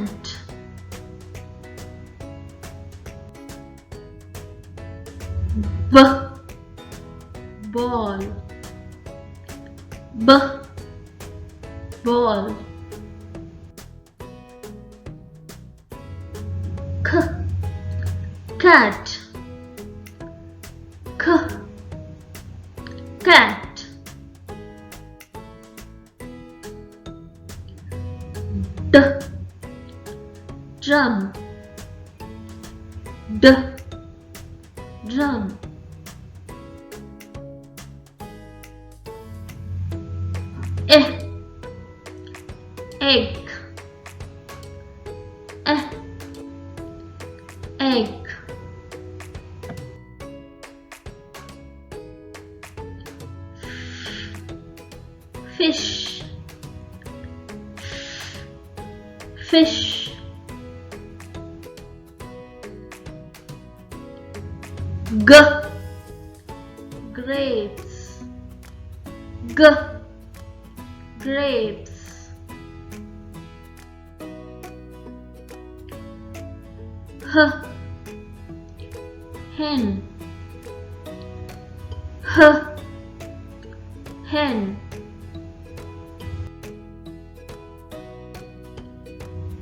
ant, b, ball, b, ball, k, cat, k, cat, d, drum, d, drum, e, egg, e, egg, fish, fish, g, grapes, g, grapes, h, hen, h, hen,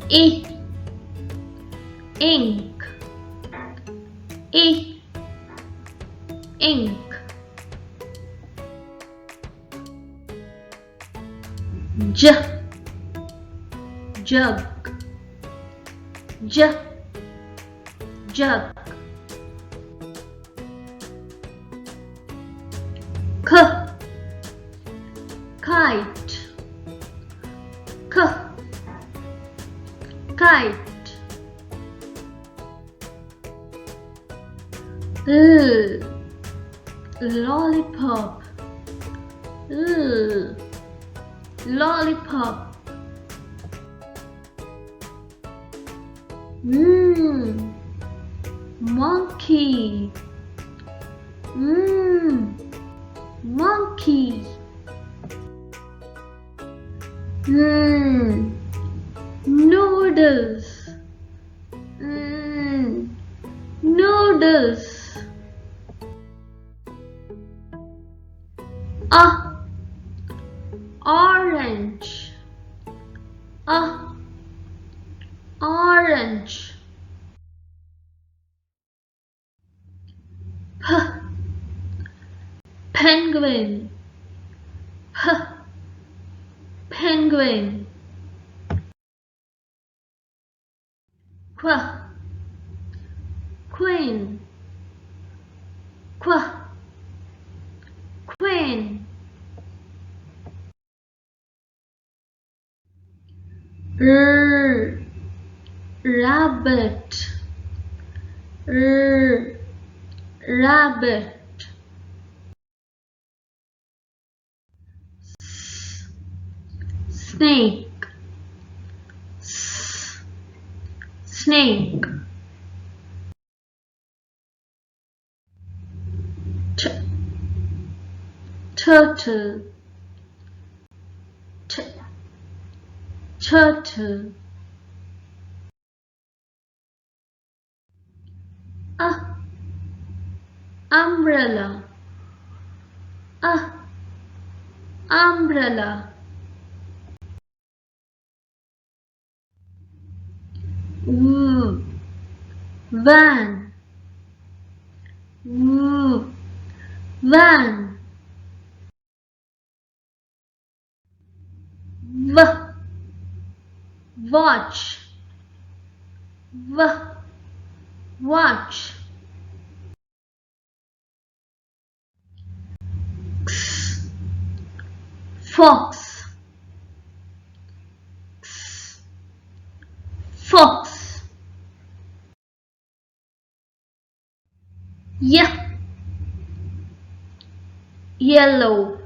e, ink, e, ink, j, jug, j, jug, k, kite, k, kite, l, lollipop, l, lollipop, monkey, monkey, noodles, noodles, orange, orange, penguin, penguin, queen, queen, rabbit, rabbit, snake, snake, turtle, turtle, umbrella, umbrella, van, van, watch, watch, fox, fox, yellow,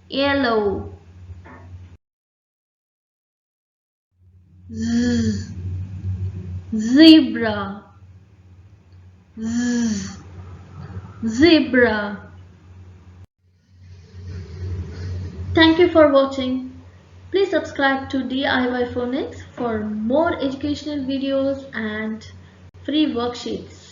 yellow, zebra, zebra. Thank you for watching. Please subscribe to DIY Phonics for more educational videos and free worksheets.